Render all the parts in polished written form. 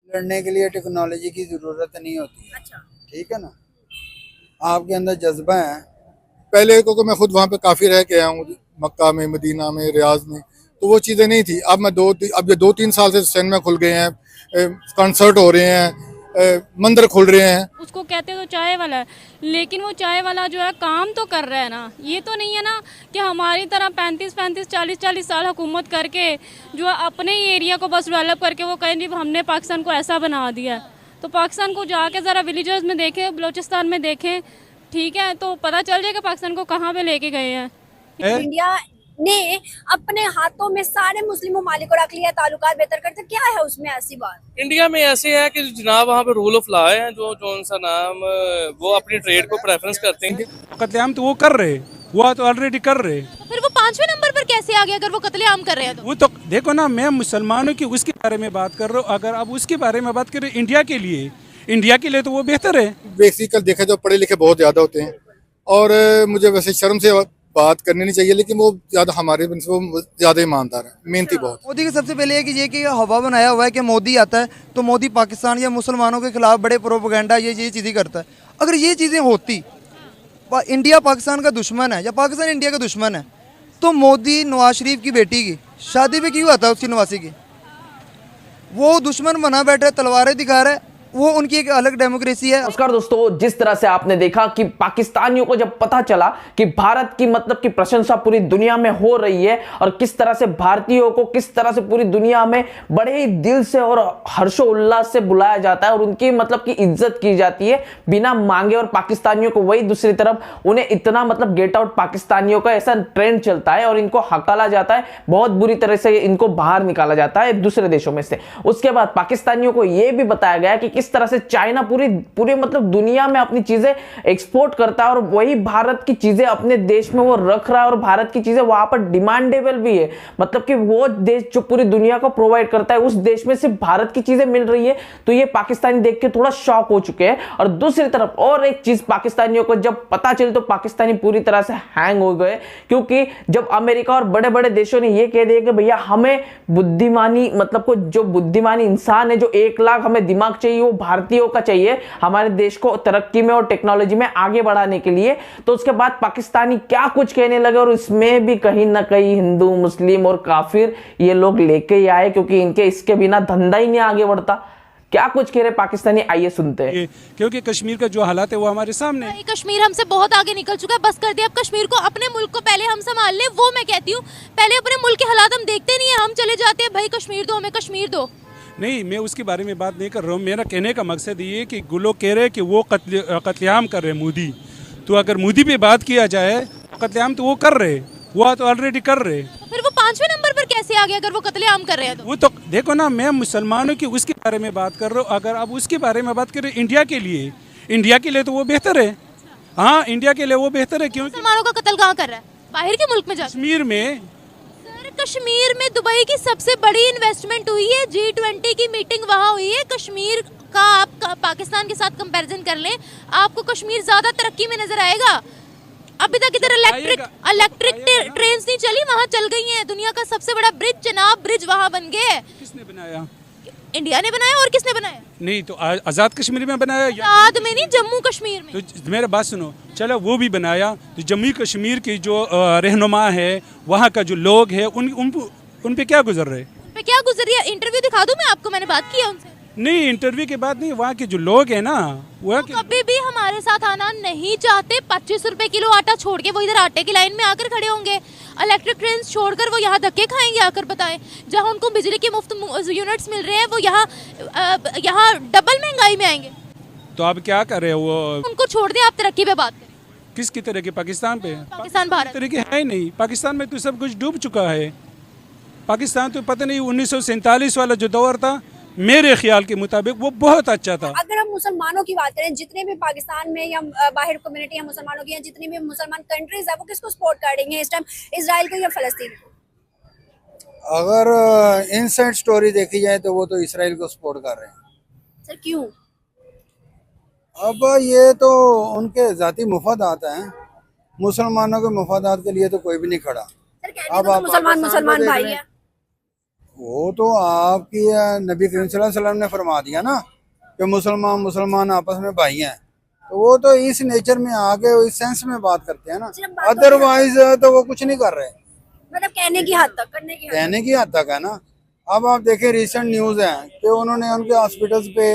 लड़ने के लिए टेक्नोलॉजी की ज़रूरत नहीं होती है। अच्छा। ठीक है ना, आपके अंदर जज्बा है। पहले को मैं खुद वहाँ पे काफ़ी रह के आया हूँ, मक्का में, मदीना में, रियाज में, तो वो चीज़ें नहीं थी। अब ये 2-3 साल से सिनेमा खुल गए हैं, कंसर्ट हो रहे हैं, मंदिर खुल रहे हैं। उसको कहते तो चाय वाला है, लेकिन वो चाय वाला जो है काम तो कर रहा है ना। ये तो नहीं है ना कि हमारी तरह 35-35 40-40 साल हुकूमत करके जो है अपने ही एरिया को बस डेवलप करके वो कहें जी हमने पाकिस्तान को ऐसा बना दिया है। तो पाकिस्तान को जाके ज़रा विलेजेस में देखें, बलूचिस्तान में देखें, ठीक है, तो पता चल जाएगा पाकिस्तान को कहाँ पे लेके गए हैं। इंडिया ने अपने हाथों में सारे मुस्लिम ममालिक को रख लिया, ताल्लुकात बेहतर करते, क्या है उसमें ऐसी बात? इंडिया में ऐसे है कि जनाब वहाँ पे रूल ऑफ लॉ है, जो उनका नाम वो अपनी ट्रेड को प्रेफरेंस करते हैं। कत्लेआम तो वो कर रहे, वो तो ऑलरेडी कर रहे। तो फिर वो 5वें नंबर पर कैसे आ गया अगर वो कत्लेआम कर रहे हैं? तो वो तो देखो ना, मैं मुसलमानों की उसके बारे में बात कर रहा हूँ। अगर आप उसके बारे में बात करें इंडिया के लिए तो वो बेहतर है। बेसिकल देखा जाए पढ़े लिखे बहुत ज़्यादा होते हैं, और मुझे वैसे शर्म से बात करनी नहीं चाहिए, लेकिन वो ज़्यादा हमारे वो ज़्यादा ईमानदार है, मेहनती बहुत। मोदी की सबसे पहले ये कि हवा बनाया हुआ है कि मोदी आता है तो मोदी पाकिस्तान या मुसलमानों के खिलाफ बड़े प्रोपेगेंडा ये चीज़ें करता है। अगर ये चीज़ें होती, इंडिया पाकिस्तान का दुश्मन है या पाकिस्तान इंडिया का दुश्मन है, तो मोदी नवाज शरीफ की बेटी की शादी पे क्यों आता है? उसकी नवासी की वो दुश्मन बना बैठा है, तलवारें दिखा रहा है, वो उनकी एक अलग डेमोक्रेसी है। नमस्कार दोस्तों, जिस तरह से आपने देखा कि पाकिस्तानियों को जब पता चला कि भारत की मतलब की प्रशंसा पूरी दुनिया में हो रही है और किस तरह से भारतीयों को किस तरह से पूरी दुनिया में बड़े ही दिल से और हर्षोल्लास से बुलाया जाता है और उनकी मतलब की इज्जत की जाती है बिना मांगे, और पाकिस्तानियों को वही दूसरी तरफ उन्हें इतना मतलब गेट आउट पाकिस्तानियों का ऐसा ट्रेंड चलता है और इनको हकाला जाता है, बहुत बुरी तरह से इनको बाहर निकाला जाता है दूसरे देशों में से। उसके बाद पाकिस्तानियों को यह भी बताया गया कि किस तरह से चाइना पूरी मतलब दुनिया में अपनी चीजें एक्सपोर्ट करता है और वही भारत की चीजें अपने देश में वो रख रहा है और भारत की चीजें वहां पर डिमांडेबल भी है। मतलब कि वो देश जो पूरी दुनिया को प्रोवाइड करता है, उस देश में सिर्फ भारत की चीजें मिल रही है। तो ये पाकिस्तानी देख के थोड़ा शॉक हो चुके हैं। और दूसरी तरफ और एक चीज पाकिस्तानियों को जब पता चली तो पाकिस्तानी पूरी तरह से हैंग हो गए, क्योंकि जब अमेरिका और बड़े बड़े देशों ने यह कह दिया कि भैया हमें बुद्धिमानी मतलब को जो बुद्धिमानी इंसान है, जो 1 लाख हमें दिमाग चाहिए, वो भारतीयों का चाहिए हमारे देश को तरक्की में और टेक्नोलॉजी में आगे बढ़ाने के लिए। तो उसके बाद पाकिस्तानी क्या कुछ कहने लगे और इसमें भी कहीं ना कहीं हिंदू, मुस्लिम और काफिर ये लोग लेके ही आए, क्योंकि इनके इसके बिना धंधा ही नहीं आगे बढ़ता। क्या कुछ कह रहे पाकिस्तानी, आइए सुनते हैं। क्योंकि कश्मीर का जो हालात है वो हमारे सामने है। कश्मीर हमसे बहुत आगे निकल चुका है, बस कर दिया। अब कश्मीर को, अपने मुल्क को पहले हम संभाल ले, वो मैं कहती हूँ। पहले अपने मुल्क के हालात हम देखते नहीं है, हम चले जाते हैं भाई कश्मीर दो, हमें कश्मीर दो। नहीं, मैं उसके बारे में बात नहीं कर रहा हूँ। मेरा कहने का मकसद ये है कि लोग कह रहे हैं कि वो कत्लेआम कर रहे हैं मोदी। तो अगर मोदी पे बात किया जाए, कत्लेआम तो वो कर रहे, वो तो ऑलरेडी कर रहे। तो फिर वो 5वें नंबर पर कैसे आ गया अगर वो कत्लेआम कर रहे हैं? तो वो तो देखो ना, मैं मुसलमानों की उसके बारे में बात कर रहा हूँ। अगर आप उसके बारे में बात करें इंडिया के लिए तो वो बेहतर है। हाँ, इंडिया के लिए वो बेहतर है। क्योंकि मुसलमानों का कत्ल कहाँ कर रहा है? बाहर के मुल्क में जाकर। कश्मीर में। कश्मीर में दुबई की सबसे बड़ी इन्वेस्टमेंट हुई है, G20 की मीटिंग वहाँ हुई है। कश्मीर का आप पाकिस्तान के साथ कंपैरिजन कर लें, आपको कश्मीर ज्यादा तरक्की में नजर आएगा। अभी तक इधर इलेक्ट्रिक ट्रेन नहीं चली, वहाँ चल गई हैं। दुनिया का सबसे बड़ा ब्रिज, चेनाब ब्रिज, वहाँ बन गए। किसने बनाया? इंडिया ने बनाया। और किसने बनाया? नहीं तो आज़ाद कश्मीर में बनाया। आज़ाद में नहीं, जम्मू कश्मीर में। तो मेरा बात सुनो, चलो वो भी बनाया। तो जम्मू कश्मीर की जो रहनुमा है, वहाँ का जो लोग है, उन पे क्या गुजर रहे? उन पे क्या गुजर रही है? इंटरव्यू दिखा दूं मैं आपको, मैंने बात की है उनसे। नहीं, इंटरव्यू के बाद नहीं, वहाँ के जो लोग हैं ना, वो कभी भी हमारे साथ आना नहीं चाहते। 25 रुपए किलो आटा छोड़ के वो इधर आटे की लाइन में आकर खड़े होंगे। इलेक्ट्रिक ट्रेन छोड़कर वो यहाँ धक्के खाएंगे आकर, बताएं। जहाँ उनको बिजली के मुफ्त यूनिट्स मिल रहे हैं, वो यहाँ डबल महंगाई में आएंगे। तो आप क्या कर रहे हो? वो उनको छोड़ दें, आप तरक्की पे बात करें। किसकी तरह के? पाकिस्तान पे? पाकिस्तान भारत तरह के है नहीं। पाकिस्तान में तो सब कुछ डूब चुका है। पाकिस्तान तो पता नहीं 1947 वाला जो दौर था, मेरे ख्याल के मुताबिक वो बहुत अच्छा था। अगर हम मुसलमानों की बात करें, जितने भी पाकिस्तान में या बाहर कम्युनिटी है मुसलमानों की, या जितनी भी मुसलमान कंट्रीज है, वो किसको सपोर्ट कर रही हैं इस टाइम, इजराइल को या फलस्तीन को? अगर इनसाइड स्टोरी देखी जाए तो वो तो इसराइल को सपोर्ट कर रहे हैं। सर क्यों? अब ये तो उनके जाती मुफादात हैं, मुसलमानों के मुफादात के लिए तो कोई भी नहीं खड़ा। सर कहने को तो मुसलमान भाई है। वो तो आपकी नबी करीम सल्लल्लाहु अलैहि वसल्लम ने फरमा दिया ना कि मुसलमान आपस में भाई हैं, तो वो तो इस नेचर में आके इस सेंस में बात करते हैं ना, सिर्फ बातों में- अदरवाइज तो वो कुछ नहीं कर रहे। मतलब कहने की हद तक, करने की हद तक। कहने की हद तक है ना। अब आप देखें रिसेंट न्यूज है कि उन्होंने उनके हॉस्पिटल्स पे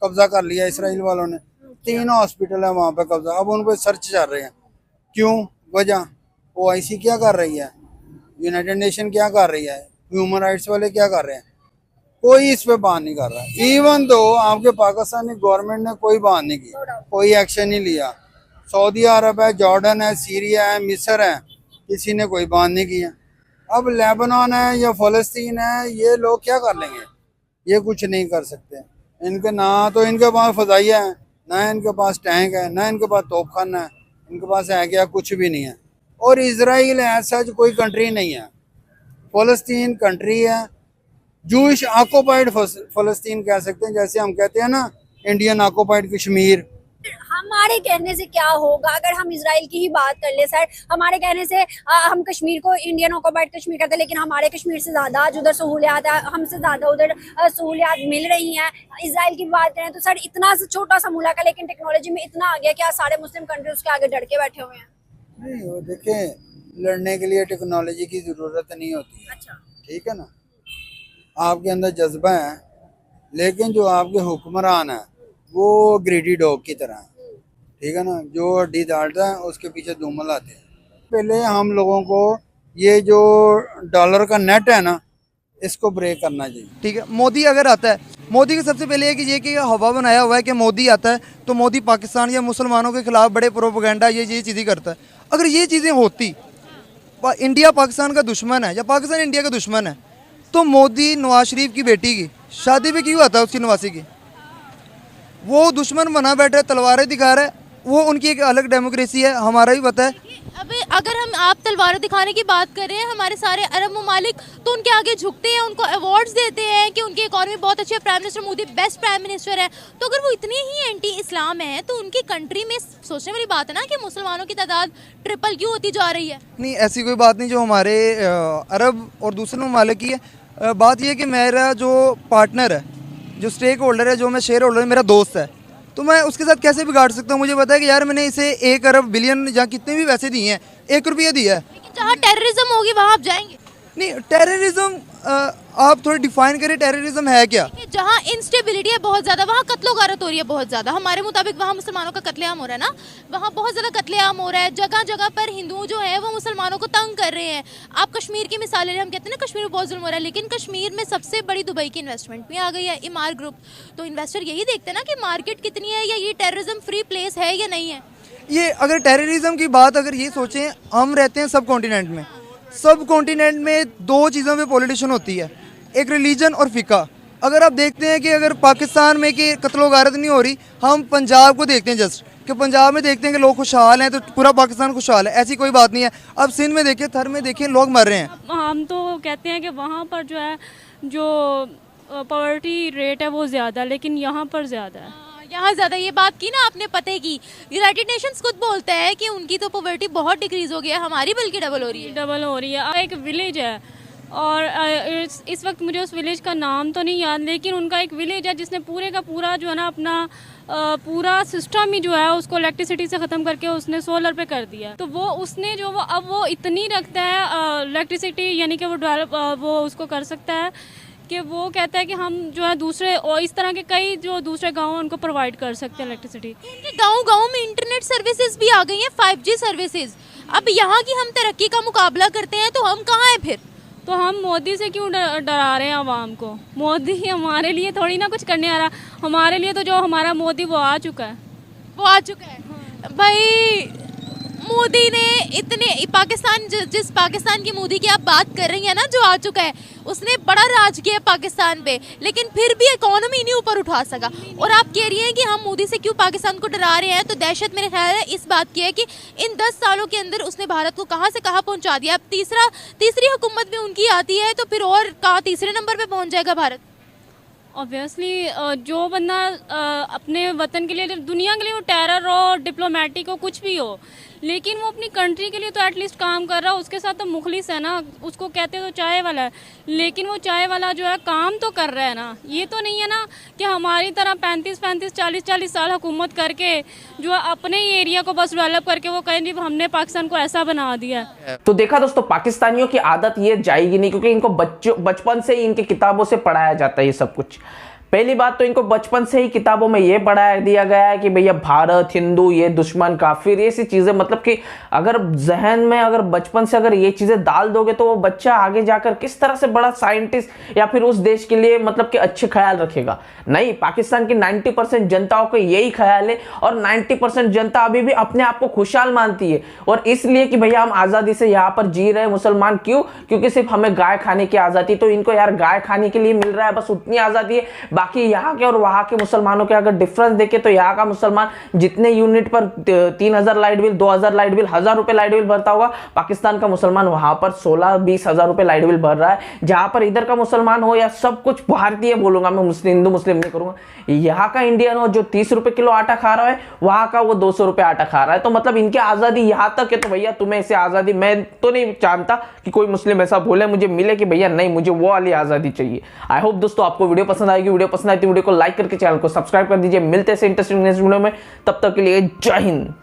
कब्जा कर लिया इसराइल वालों ने, 3 हॉस्पिटल है वहां पे कब्जा। अब उन पे सर्च चल रहे हैं, क्यों, वजह OIC क्या कर रही है, यूनाइटेड नेशन क्या कर रही है, ह्यूमन राइट्स वाले क्या कर रहे हैं, कोई इस पे बात नहीं कर रहा। इवन तो आपके पाकिस्तानी गवर्नमेंट ने कोई बात नहीं की, कोई एक्शन नहीं लिया। सऊदी अरब है, जॉर्डन है, सीरिया है, मिस्र है, किसी ने कोई बात नहीं किया। अब लेबनान है या फलस्तीन है, ये लोग क्या कर लेंगे, ये कुछ नहीं कर सकते। इनके ना तो इनके पास फजाइया है, ना इनके पास टैंक है, ना इनके पास तोपखाना है, इनके पास है क्या, कुछ भी नहीं है। और इसराइल ऐसा कोई कंट्री नहीं है, फलस्तीन कंट्री है, जूश ऑक्युपाइड फलस्तीन कह सकते हैं, जैसे हम कहते हैं ना इंडियन ऑक्युपाइड कश्मीर। हमारे कहने से क्या होगा अगर हम इजराइल की ही बात कर ले सर? हमारे कहने से हम कश्मीर को इंडियन ऑक्युपाइड कश्मीर कहते हैं, लेकिन हमारे कश्मीर से ज्यादा आज उधर सहूलियात है, हमसे ज्यादा उधर सहूलियात मिल रही हैं। इजराइल की बात करें तो सर इतना छोटा सा मुल्क है, लेकिन टेक्नोलॉजी में इतना आ गया कि आज सारे मुस्लिम कंट्री उसके आगे डर के बैठे हुए हैं। नहीं, वो देखें, लड़ने के लिए टेक्नोलॉजी की जरूरत नहीं होती है, अच्छा, ठीक है ना। आपके अंदर जज्बा है, लेकिन जो आपके हुक्मरान है वो ग्रीडी डॉग की तरह है, ठीक है ना, जो हड्डी डालता है उसके पीछे धूमल आते हैं। पहले हम लोगों को ये जो डॉलर का नेट है ना, इसको ब्रेक करना चाहिए। ठीक है, मोदी अगर आता है, मोदी के सबसे पहले है कि ये कि हवा बनाया हुआ है कि मोदी आता है तो मोदी पाकिस्तान या मुसलमानों के खिलाफ बड़े प्रोपेगेंडा ये चीज़ें करता है। अगर ये चीज़ें होती, इंडिया पाकिस्तान का दुश्मन है या पाकिस्तान इंडिया का दुश्मन है, तो मोदी नवाज शरीफ की बेटी की शादी पे क्यों आता है, उसकी नवासी की? वो दुश्मन बना बैठा है, तलवारें दिखा रहा है, वो उनकी एक अलग डेमोक्रेसी है, हमारा भी पता है। अबे अगर आप तलवार दिखाने की बात कर रहे हैं, हमारे सारे अरब ममालिक तो उनके आगे झुकते हैं, उनको अवार्ड्स देते हैं कि उनकी इकॉनमी बहुत अच्छी है, prime minister Modi best prime minister है। तो अगर वो इतने ही एंटी इस्लाम है तो उनकी कंट्री में सोचने वाली बात है ना कि मुसलमानों की तादाद ट्रिपल क्यों होती जा रही है। नहीं, ऐसी कोई बात नहीं जो हमारे अरब और दूसरे ममालिक की है। बात यह है कि मेरा जो पार्टनर है, जो स्टेक होल्डर है, जो मैं शेयर होल्डर है, मेरा दोस्त है, तो मैं उसके साथ कैसे बिगाड़ सकता हूँ? मुझे पता है कि यार मैंने इसे 1 अरब बिलियन या कितने भी पैसे दिए हैं, 1 रुपया दिया है। लेकिन जहाँ टेररिज्म होगी वहाँ आप जाएंगे नहीं, टेररिज्म आप थोड़ी डिफाइन करें, टेररिज्म है क्या? जहाँ इंस्टेबिलिटी है बहुत ज़्यादा, वहाँ कत्लो गारत हो रही है बहुत ज़्यादा। हमारे मुताबिक वहाँ मुसलमानों का कत्लेआम हो रहा है ना, वहाँ बहुत ज़्यादा कत्लेआम हो रहा है। जगह जगह पर हिंदू जो है वो मुसलमानों को तंग कर रहे हैं। आप कश्मीर की मिसाल ले रहे हैं, हम कहते हैं ना कश्मीर में बहुत जुल्म हो रहा है, लेकिन कश्मीर में सबसे बड़ी दुबई की इन्वेस्टमेंट भी आ गई है, इमार ग्रुप। तो इन्वेस्टर यही देखते हैं ना कि मार्केट कितनी है या ये टेररिज्म फ्री प्लेस है या नहीं है। ये अगर टेररिज्म की बात अगर ये सोचें, हम रहते हैं सब कॉन्टिनेंट में, सब कॉन्टिनेंट में 2 चीज़ों पे पॉलिटिशन होती है, एक रिलीजन और फ़िका। अगर आप देखते हैं कि अगर पाकिस्तान में कि कत्लो गारत नहीं हो रही, हम पंजाब को देखते हैं जस्ट कि पंजाब में देखते हैं कि लोग खुशहाल हैं तो पूरा पाकिस्तान खुशहाल है, ऐसी कोई बात नहीं है। अब सिंध में देखिए, थर में देखिए, लोग मर रहे हैं। हम तो कहते हैं कि वहाँ पर जो है जो पॉवर्टी रेट है वो ज़्यादा, लेकिन यहाँ पर ज़्यादा है। यहाँ ज़्यादा, ये बात की ना आपने पते की, यूनाइटेड नेशंस खुद बोलता है कि उनकी तो पॉवर्टी बहुत डिक्रीज हो गया है, हमारी बल्कि डबल हो रही है। डबल हो रही है। एक विलेज है और इस वक्त मुझे उस विलेज का नाम तो नहीं याद, लेकिन उनका एक विलेज है जिसने पूरे का पूरा जो है ना अपना पूरा सिस्टम ही जो है उसको इलेक्ट्रिसिटी से ख़त्म करके उसने सोलर पे कर दिया। तो वो उसने जो वो अब वो इतनी रखता है इलेक्ट्रिसिटी, यानी कि वो डेवलप वो उसको कर सकता है कि वो कहता है कि हम जो है दूसरे और इस तरह के कई जो दूसरे गाँव हैं उनको प्रोवाइड कर सकते हैं इलेक्ट्रिसिटी। गाँव में इंटरनेट सर्विसेज भी आ गई हैं, 5G सर्विसेज। अब यहाँ की हम तरक्की का मुकाबला करते हैं तो हम कहाँ हैं फिर? तो हम मोदी से क्यों डरा रहे हैं आवाम को? मोदी हमारे लिए थोड़ी ना कुछ करने आ रहा, हमारे लिए तो जो हमारा मोदी वो आ चुका है, वो आ चुका है। भाई मोदी ने इतने पाकिस्तान जिस पाकिस्तान की मोदी की आप बात कर रही हैं ना, जो आ चुका है, उसने बड़ा राज किया पाकिस्तान पे, लेकिन फिर भी इकोनॉमी नहीं ऊपर उठा सका। और आप कह रही हैं कि हम मोदी से क्यों पाकिस्तान को डरा रहे हैं, तो दहशत मेरे ख्याल है इस बात की है कि इन 10 सालों के अंदर उसने भारत को कहाँ से कहाँ पहुँचा दिया। अब तीसरी हुकूमत भी उनकी आती है तो फिर और कहाँ तीसरे नंबर पर पहुँच जाएगा भारत। ऑब्वियसली जो बंदा अपने वतन के लिए, दुनिया के लिए वो टेरर हो, डिप्लोमेटिक हो, कुछ भी हो, लेकिन वो अपनी कंट्री के लिए तो एटलीस्ट काम कर रहा है, उसके साथ तो मुखलिस है ना, उसको कहते तो चाय वाला है, लेकिन वो चाय वाला जो है काम तो कर रहा है ना। ये तो नहीं है ना कि हमारी तरह 35-35 40-40 साल हुकूमत करके जो है अपने ही एरिया को बस डेवलप करके वो कहें जी हमने पाकिस्तान को ऐसा बना दिया है। तो देखा दोस्तों, पाकिस्तानियों की आदत ये जाएगी नहीं, क्योंकि इनको बचपन से ही इनकी किताबों से पढ़ाया जाता है ये सब कुछ। पहली बात तो इनको बचपन से ही किताबों में ये पढ़ाया दिया गया है कि भैया भारत, हिंदू, ये दुश्मन, काफिर, ये सी चीजें, मतलब कि अगर जहन में अगर बचपन से अगर ये चीजें डाल दोगे तो वो बच्चा आगे जाकर किस तरह से बड़ा साइंटिस्ट या फिर उस देश के लिए मतलब कि अच्छे ख्याल रखेगा। नहीं, पाकिस्तान की 90% जनताओं को यही ख्याल है और 90% जनता अभी भी अपने आप को खुशहाल मानती है, और इसलिए कि भैया हम आज़ादी से यहाँ पर जी रहे हैं। मुसलमान क्यों? क्योंकि सिर्फ हमें गाय खाने की आज़ादी, तो इनको यार गाय खाने के लिए मिल रहा है, बस उतनी आज़ादी है। बाकी यहाँ के और वहाँ के मुसलमानों के अगर डिफरेंस देखें तो यहाँ का मुसलमान जितने यूनिट पर 3000 लाइट बिल, 2000 लाइट बिल, 1000 रुपए लाइट बिल भरता होगा, पाकिस्तान का मुसलमान वहां पर 16-20 हजार रुपए लाइट बिल भर रहा है। जहां पर इधर का मुसलमान हो या सब कुछ भारतीय बोलूंगा मैं, मुस्लिम हिंदू मुस्लिम नहीं करूंगा, यहाँ का इंडियन हो जो 30 रुपए किलो आटा खा रहा है, वहां का वो 200 रुपए आटा खा रहा है। तो मतलब इनकी आजादी यहाँ तक है। तो भैया तुम्हें ऐसे आजादी, मैं तो नहीं जानता कि कोई मुस्लिम ऐसा बोले मुझे मिले कि भैया नहीं मुझे वो वाली आजादी चाहिए। आई होप दोस्तों आपको वीडियो पसंद आएगी। वीडियो पसंद आई तो वीडियो को लाइक करके चैनल को सब्सक्राइब कर दीजिए। मिलते हैं इंटरेस्टिंग नेक्स्ट वीडियो में, तब तक के लिए जय हिंद।